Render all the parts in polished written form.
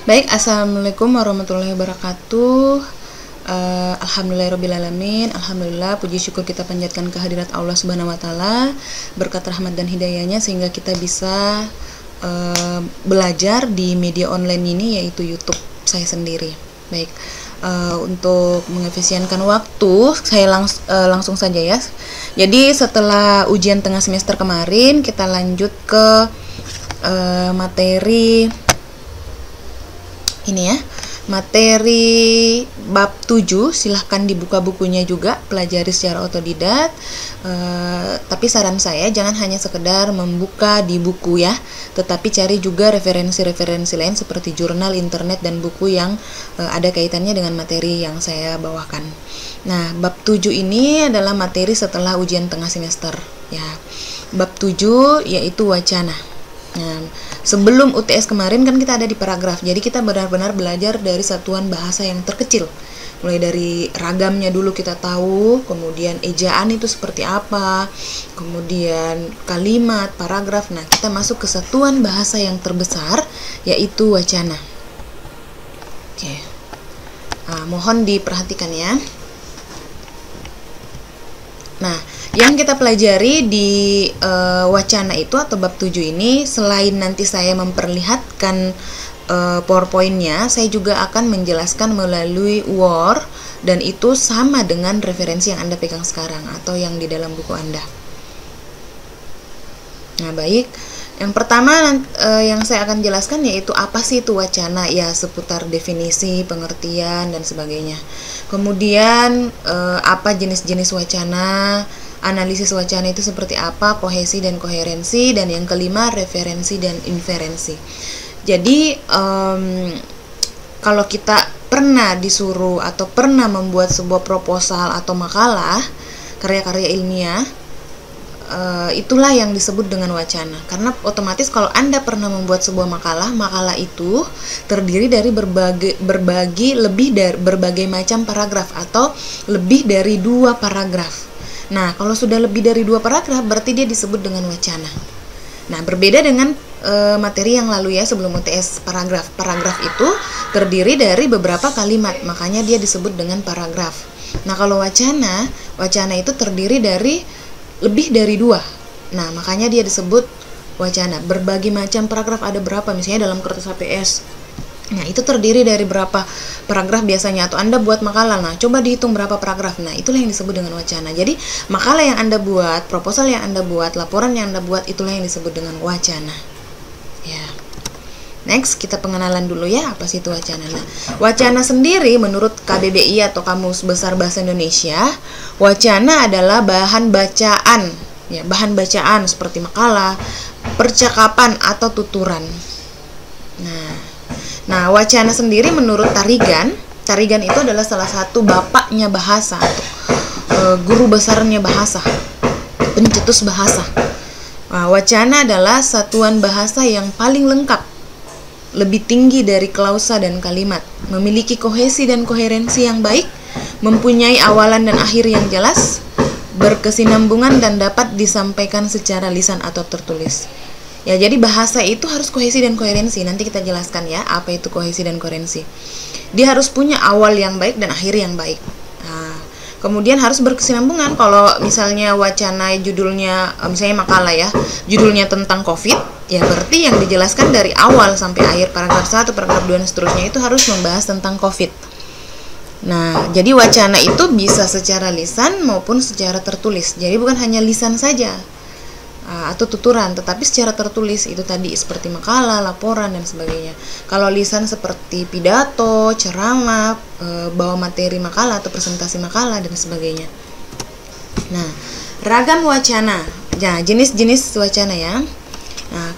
Baik, assalamualaikum warahmatullahi wabarakatuh. Alhamdulillahirobbilalamin. Alhamdulillah, puji syukur kita panjatkan kehadirat Allah Subhanahu Wa Taala, berkat rahmat dan hidayahnya sehingga kita bisa belajar di media online ini, yaitu YouTube saya sendiri. Baik, untuk mengefisienkan waktu, saya langsung saja ya. Jadi setelah ujian tengah semester kemarin, kita lanjut ke materi ini ya, materi bab 7. Silahkan dibuka bukunya juga, pelajari secara otodidak. Tapi saran saya jangan hanya sekedar membuka di buku ya, tetapi cari juga referensi-referensi lain seperti jurnal, internet, dan buku yang ada kaitannya dengan materi yang saya bawakan. Nah, bab 7 ini adalah materi setelah ujian tengah semester ya. Bab 7 yaitu wacana. Nah, sebelum UTS kemarin kan kita ada di paragraf, jadi kita benar-benar belajar dari satuan bahasa yang terkecil. Mulai dari ragamnya dulu kita tahu, kemudian ejaan itu seperti apa, kemudian kalimat, paragraf. Nah, kita masuk ke satuan bahasa yang terbesar, yaitu wacana. Oke. Mohon diperhatikan ya. Nah, yang kita pelajari di wacana itu atau bab 7 ini, selain nanti saya memperlihatkan PowerPoint-nya, saya juga akan menjelaskan melalui Word, dan itu sama dengan referensi yang Anda pegang sekarang atau yang di dalam buku Anda. Nah, baik. Yang pertama yang saya akan jelaskan yaitu apa sih itu wacana, ya seputar definisi, pengertian, dan sebagainya. Kemudian apa jenis-jenis wacana, analisis wacana itu seperti apa, kohesi dan koherensi, dan yang kelima referensi dan inferensi. Jadi kalau kita pernah disuruh atau pernah membuat sebuah proposal atau makalah, karya-karya ilmiah, itulah yang disebut dengan wacana. Karena otomatis kalau Anda pernah membuat sebuah makalah, makalah itu terdiri dari berbagai macam paragraf atau lebih dari 2 paragraf. Nah, kalau sudah lebih dari 2 paragraf berarti dia disebut dengan wacana. Nah, berbeda dengan materi yang lalu ya, sebelum UTS paragraf. Paragraf itu terdiri dari beberapa kalimat, makanya dia disebut dengan paragraf. Nah, kalau wacana itu terdiri dari lebih dari 2. Nah, makanya dia disebut wacana. Berbagai macam paragraf ada berapa? Misalnya dalam kertas HPS. Nah, itu terdiri dari berapa paragraf biasanya, atau Anda buat makalah. Nah, coba dihitung berapa paragraf. Nah, itulah yang disebut dengan wacana. Jadi, makalah yang Anda buat, proposal yang Anda buat, laporan yang Anda buat, itulah yang disebut dengan wacana. Ya. Next, kita pengenalan dulu ya, apa sih itu wacana. Nah, wacana sendiri menurut KBBI atau Kamus Besar Bahasa Indonesia, wacana adalah bahan bacaan, ya, bahan bacaan seperti makalah, percakapan atau tuturan. Nah, wacana sendiri menurut Tarigan itu adalah salah satu bapaknya bahasa atau guru besarnya bahasa, pencetus bahasa. Nah, wacana adalah satuan bahasa yang paling lengkap, lebih tinggi dari klausa dan kalimat, memiliki kohesi dan koherensi yang baik, mempunyai awalan dan akhir yang jelas, berkesinambungan, dan dapat disampaikan secara lisan atau tertulis. Ya, jadi bahasa itu harus kohesi dan koherensi. Nanti kita jelaskan ya, apa itu kohesi dan koherensi. Dia harus punya awal yang baik dan akhir yang baik. Nah, kemudian harus berkesinambungan. Kalau misalnya wacana judulnya, misalnya makalah ya, judulnya tentang COVID, ya berarti yang dijelaskan dari awal sampai akhir, paragraf 1, paragraf 2, dan seterusnya itu harus membahas tentang COVID. Nah, jadi wacana itu bisa secara lisan maupun secara tertulis. Jadi bukan hanya lisan saja atau tuturan, tetapi secara tertulis itu tadi seperti makalah, laporan, dan sebagainya. Kalau lisan seperti pidato, ceramah, bawa materi makalah atau presentasi makalah, dan sebagainya. Nah, ragam wacana. Nah, jenis-jenis wacana ya. Nah,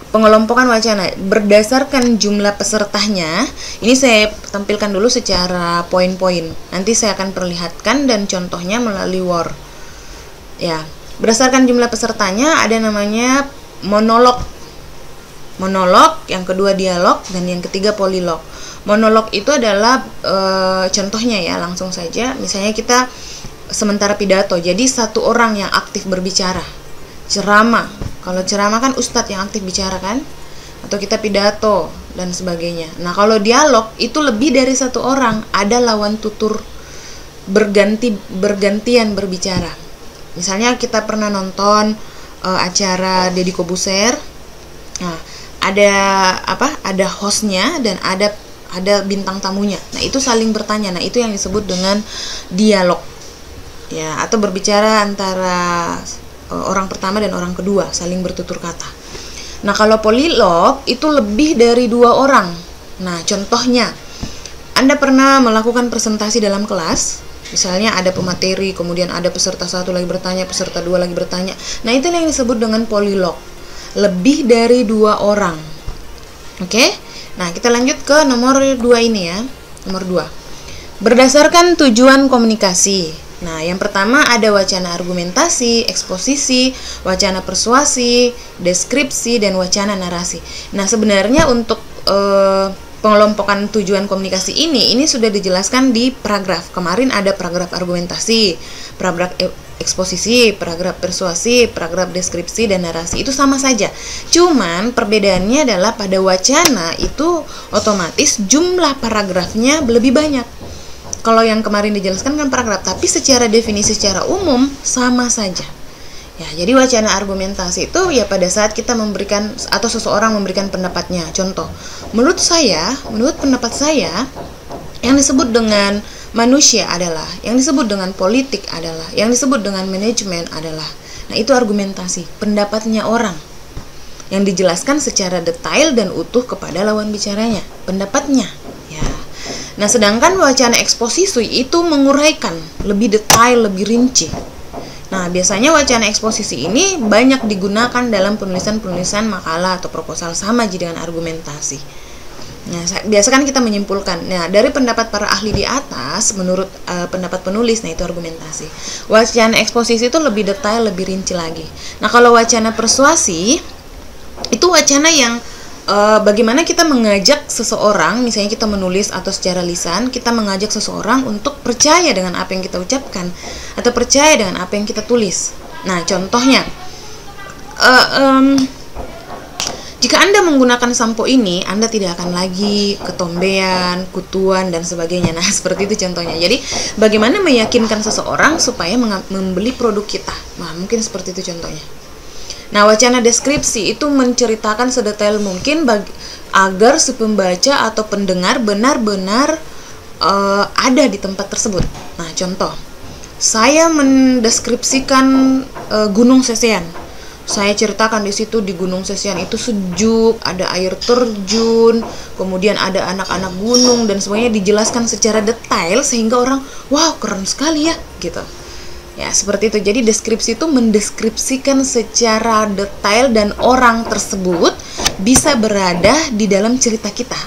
pengelompokan wacana berdasarkan jumlah pesertanya. Ini saya tampilkan dulu secara poin-poin. Nanti saya akan perlihatkan dan contohnya melalui Word. Ya, berdasarkan jumlah pesertanya ada namanya monolog. Monolog, yang kedua dialog, dan yang ketiga polilog. Monolog itu adalah contohnya ya, langsung saja. Misalnya kita sementara pidato, jadi satu orang yang aktif berbicara. Ceramah, kalau ceramah kan ustadz yang aktif bicara kan. atau kita pidato dan sebagainya. Nah, kalau dialog itu lebih dari satu orang, ada lawan tutur bergantian berbicara. Misalnya kita pernah nonton acara Deddy Kobuser. Nah, ada hostnya dan ada bintang tamunya. Nah, itu saling bertanya. Nah, itu yang disebut dengan dialog. Ya, atau berbicara antara orang pertama dan orang kedua, saling bertutur kata. Nah, kalau polilog itu lebih dari 2 orang. Nah, contohnya, Anda pernah melakukan presentasi dalam kelas, misalnya ada pemateri, kemudian ada peserta 1 lagi bertanya, peserta 2 lagi bertanya. Nah, itu yang disebut dengan polilog. Lebih dari 2 orang. Oke? Nah, kita lanjut ke nomor 2 ini ya. Nomor 2. Berdasarkan tujuan komunikasi. Nah, yang pertama ada wacana argumentasi, eksposisi, wacana persuasi, deskripsi, dan wacana narasi. Nah, sebenarnya untuk pengelompokan tujuan komunikasi ini sudah dijelaskan di paragraf. Kemarin ada paragraf argumentasi, paragraf eksposisi, paragraf persuasi, paragraf deskripsi, dan narasi. Itu sama saja. Cuman perbedaannya adalah pada wacana itu otomatis jumlah paragrafnya lebih banyak. Kalau yang kemarin dijelaskan kan paragraf, tapi secara definisi secara umum sama saja. Ya, jadi wacana argumentasi itu ya pada saat kita memberikan atau seseorang memberikan pendapatnya. Contoh, menurut pendapat saya, yang disebut dengan manusia adalah, yang disebut dengan politik adalah, yang disebut dengan manajemen adalah. Nah, itu argumentasi, pendapatnya orang yang dijelaskan secara detail dan utuh kepada lawan bicaranya, pendapatnya. Ya. Nah, sedangkan wacana eksposisi itu menguraikan, lebih detail, lebih rinci. Nah, biasanya wacana eksposisi ini banyak digunakan dalam penulisan makalah atau proposal, sama aja dengan argumentasi. Nah, biasa kan kita menyimpulkan. Nah, dari pendapat para ahli di atas, menurut pendapat penulis, nah itu argumentasi. Wacana eksposisi itu lebih detail, lebih rinci lagi. Nah, kalau wacana persuasi, itu wacana yang bagaimana kita mengajak seseorang, misalnya kita menulis atau secara lisan, kita mengajak seseorang untuk percaya dengan apa yang kita ucapkan atau percaya dengan apa yang kita tulis. Nah, contohnya, jika Anda menggunakan sampo ini, Anda tidak akan lagi ketombean, kutuan, dan sebagainya. Nah, seperti itu contohnya. Jadi, bagaimana meyakinkan seseorang supaya membeli produk kita? Nah, mungkin seperti itu contohnya. Nah, wacana deskripsi itu menceritakan sedetail mungkin agar si pembaca atau pendengar benar-benar ada di tempat tersebut. Nah, contoh, saya mendeskripsikan Gunung Sesean. Saya ceritakan di situ di Gunung Sesean itu sejuk, ada air terjun, kemudian ada anak-anak gunung dan semuanya dijelaskan secara detail sehingga orang, wow, keren sekali ya, gitu. Ya, seperti itu. Jadi deskripsi itu mendeskripsikan secara detail dan orang tersebut bisa berada di dalam cerita kita.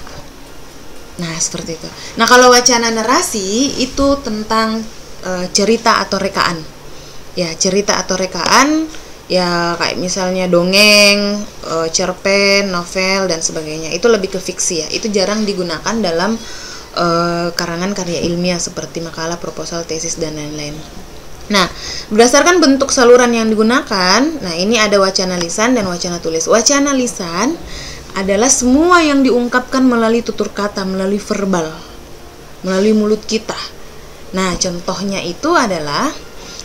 Nah, seperti itu. Nah, kalau wacana narasi itu tentang cerita atau rekaan. Ya, cerita atau rekaan ya kayak misalnya dongeng, cerpen, novel, dan sebagainya. Itu lebih ke fiksi ya. Itu jarang digunakan dalam karangan karya ilmiah seperti makalah, proposal, tesis, dan lain-lain. Nah, berdasarkan bentuk saluran yang digunakan, nah ini ada wacana lisan dan wacana tulis. Wacana lisan adalah semua yang diungkapkan melalui tutur kata, melalui verbal, melalui mulut kita. Nah, contohnya itu adalah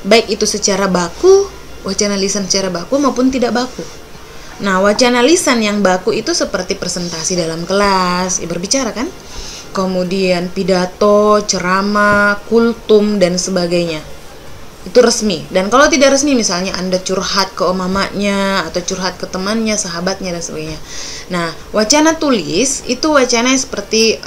baik itu secara baku, wacana lisan secara baku maupun tidak baku. Nah, wacana lisan yang baku itu seperti presentasi dalam kelas, berbicara kan? Kemudian pidato, ceramah, kultum, dan sebagainya. Itu resmi. Dan kalau tidak resmi, misalnya Anda curhat ke mamanya atau curhat ke temannya, sahabatnya, dan sebagainya. Nah, wacana tulis itu wacana seperti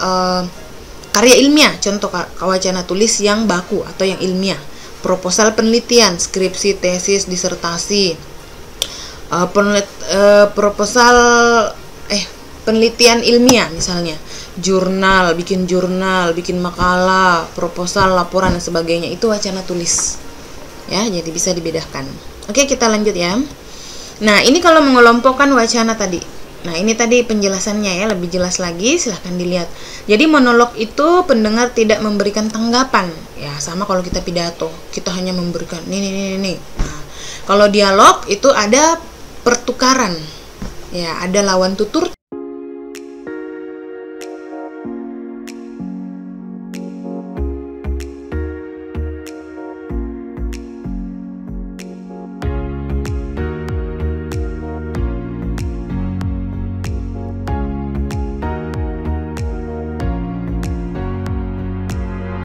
karya ilmiah. Contoh wacana tulis yang baku atau yang ilmiah. Proposal penelitian, skripsi, tesis, disertasi. Proposal penelitian ilmiah misalnya. Jurnal, bikin makalah, proposal, laporan, dan sebagainya. Itu wacana tulis. Ya, jadi bisa dibedakan. Oke, kita lanjut ya. Nah, ini kalau mengelompokkan wacana tadi. Nah, ini tadi penjelasannya ya, lebih jelas lagi, silahkan dilihat. Jadi monolog itu pendengar tidak memberikan tanggapan. Ya, sama kalau kita pidato, kita hanya memberikan nih. Nah, kalau dialog itu ada pertukaran. Ya, ada lawan tutur